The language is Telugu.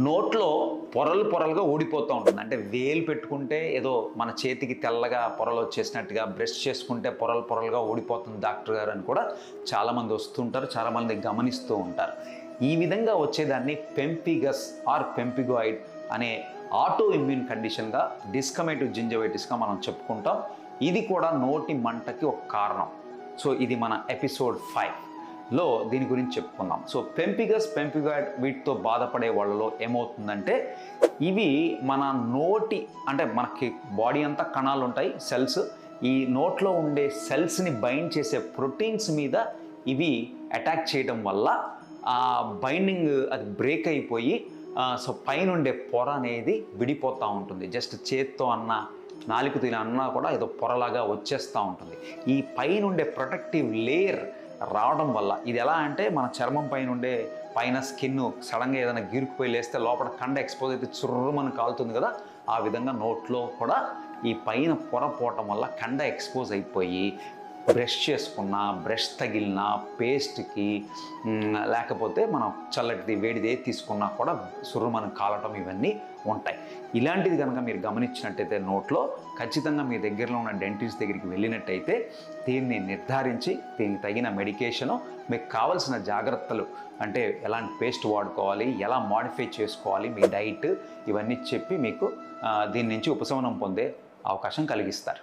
నోట్లో పొరలు పొరలుగా ఊడిపోతూ ఉంటుంది. అంటే వేలు పెట్టుకుంటే ఏదో మన చేతికి తెల్లగా పొరలు వచ్చేసినట్టుగా, బ్రష్ చేసుకుంటే పొరలు పొరలుగా ఊడిపోతుంది డాక్టర్ గారు అని కూడా చాలామంది వస్తుంటారు, చాలామంది గమనిస్తూ ఉంటారు. ఈ విధంగా వచ్చేదాన్ని పెంపిగస్ ఆర్ పెంపిగాయిడ్ అనే ఆటో ఇమ్యూన్ కండిషన్గా, డిస్కమేటివ్ జింజవైటిస్గా మనం చెప్పుకుంటాం. ఇది కూడా నోటి మంటకి ఒక కారణం. సో ఇది మన ఎపిసోడ్ 5లో దీని గురించి చెప్పుకుందాం. సో పెంపిగస్, పెంపిగాయిడ్ వీటితో బాధపడే వాళ్ళలో ఏమవుతుందంటే, ఇవి మన నోటి అంటే మనకి బాడీ అంతా కణాలు ఉంటాయి, సెల్స్. ఈ నోట్లో ఉండే సెల్స్ని బైండ్ చేసే ప్రోటీన్స్ మీద ఇవి అటాక్ చేయడం వల్ల ఆ బైండింగ్ అది బ్రేక్ అయిపోయి సో పైన ఉండే పొర అనేది విడిపోతూ ఉంటుంది. జస్ట్ చేత్తో అన్నా, నాలుక తిన అన్నా కూడా ఏదో పొరలాగా వచ్చేస్తూ ఉంటుంది. ఈ పైన ఉండే ప్రొటెక్టివ్ లేయర్ రావడం వల్ల ఇది ఎలా అంటే, మన చర్మం పైన స్కిన్ సడన్గా ఏదైనా గిరుకుపోయి లేస్తే లోపల కండ ఎక్స్పోజ్ అయితే చుర్రమని కాలుతుంది కదా, ఆ విధంగా నోట్లో కూడా ఈ పైన పొర పోవటం వల్ల కండ ఎక్స్పోజ్ అయిపోయి బ్రష్ చేసుకున్నా, బ్రష్ తగిలినా, పేస్ట్కి లేకపోతే మనం చల్లటిది వేడిది ఏది తీసుకున్నా కూడా సుర్రుమని కాలటం ఇవన్నీ ఉంటాయి. ఇలాంటిది కనుక మీరు గమనించినట్టయితే నోట్లో, ఖచ్చితంగా మీ దగ్గరలో ఉన్న డెంటిస్ట్ దగ్గరికి వెళ్ళినట్టయితే దీన్ని నిర్ధారించి దీనికి తగిన మెడికేషను, మీకు కావాల్సిన జాగ్రత్తలు అంటే ఎలాంటి పేస్ట్ వాడుకోవాలి, ఎలా మాడిఫై చేసుకోవాలి, మీ డైట్, ఇవన్నీ చెప్పి మీకు దీని నుంచి ఉపశమనం పొందే అవకాశం కలిగిస్తారు.